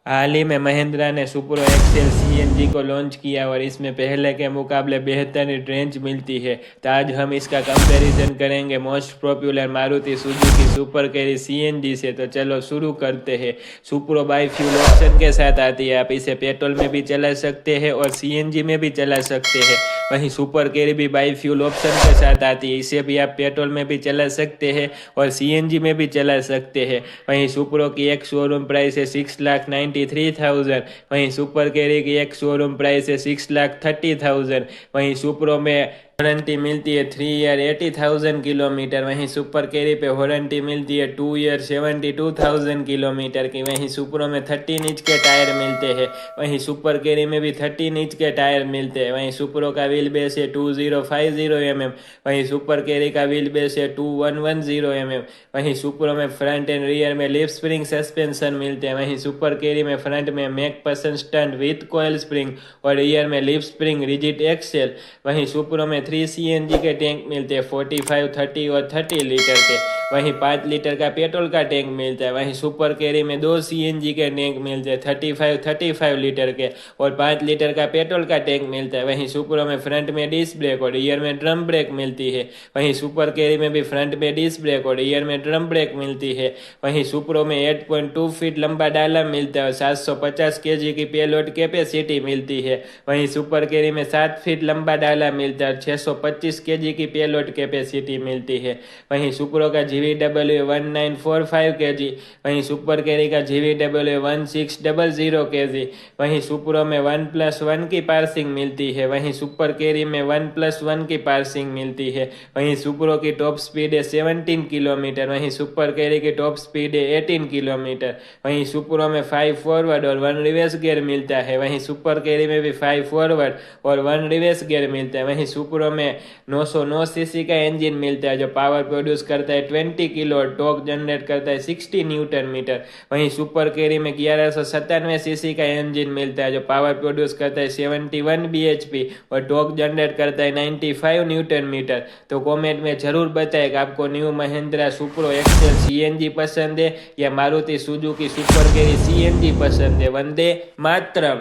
हाल ही में महिंद्रा ने Supro Excel CNG को लॉन्च किया और इसमें पहले के मुकाबले बेहतर रेंज मिलती है। तो आज हम इसका कंपैरिजन करेंगे most popular Maruti Suzuki Super Carry CNG से। तो चलो शुरू करते हैं। सुप्रो बाई फ्यूल ऑप्शन के साथ आती है। आप इसे पेट्रोल में भी चला सकते हैं और सीएनजी में भी चला सकते हैं। वहीं सुपर कैरी भी बाई फ्यूल ऑप्शन के साथ आती है। इसे भी आप पेट्रोल में भी चला सकते हैं और सीएनजी में भी चला सकते हैं। वहीं सुप्रो की एक शोरूम प्राइस है 6,93,000। वहीं सुपर कैरी की एक शोरूम प्राइस है 6,30,000। वहीं सुप्रो में वारंटी मिलती है 3 ईयर 80,000 किलोमीटर। वहीं सुपर कैरी पे वारंटी मिलती है 2 ईयर 72,000 किलोमीटर की। वहीं सुप्रो में 13 इंच के टायर मिलते हैं। वहीं सुपर कैरी में भी 13 इंच के टायर मिलते हैं। वहीं सुप्रो का व्हील बेस है 2050 mm। वहीं सुपर कैरी का व्हील बेस है 2110 mm। वहीं सुप्रो में फ्रंट एंड रियर में लिप स्प्रिंग सस्पेंशन मिलते हैं। वहीं सुपर कैरी में फ्रंट में Macpherson stunt with coil spring और रियर में लिप स्प्रिंग रिजिड एक्सेल। वहीं सुप्रो में 3 सीएनजी के टैंक मिलते हैं 45, 30 और 30 लीटर के। वहीं 5 लीटर का पेट्रोल का टैंक मिलता है। वहीं सुपर कैरी में 2 सीएनजी के टैंक मिलते हैं 35 लीटर के और 5 लीटर का पेट्रोल का टैंक मिलता है। वहीं सुप्रो में फ्रंट में डिस्क ब्रेक और रियर में ड्रम ब्रेक मिलती है। वहीं सुपर कैरी में भी फ्रंट में डिस्क ब्रेक और रियर में ड्रम ब्रेक मिलती है। वहीं सुप्रो में 8.2 फीट लंबा डाला मिलता है और 750 केजी की पेलोड कैपेसिटी मिलती है। वहीं सुपर कैरी में 7 फीट लंबा डाला मिलता है और 625 केजी की पेलोड कैपेसिटी मिलती है। वहीं सुप्रो का GVW 1945 केजी। वहीं सुपर कैरी का GVW 1600 केजी। वहीं सुप्रो में 1+1 की पार्सिंग मिलती है। वहीं सुपर कैरी में 1+1 की पार्सिंग मिलती है। वहीं सुप्रो की टॉप स्पीड है 17 किलोमीटर। वहीं सुपर कैरी की टॉप स्पीड है 18 किलोमीटर। वहीं सुप्रो में 5 फॉरवर्ड और 1 रिवर्स गियर मिलता है। वहीं सुपर कैरी में भी 5 फॉरवर्ड और 1 रिवर्स गियर मिलता है। वहीं सुप्रो में 909 सीसी का इंजन मिलता है जो पावर प्रोड्यूस करता है 20 किलो, टॉर्क जनरेट करता है 60 न्यूटन मीटर। वहीं सुपर कैरी में 1197 सीसी का इंजन मिलता है जो पावर प्रोड्यूस करता है 71 bhp और टॉर्क जनरेट करता है 95 न्यूटन मीटर। तो कमेंट में जरूर बताएं कि आपको new Mahindra Supro Excel CNG पसंद है या Maruti Suzuki Super Carry CNG पसंद है। वंदे मातरम।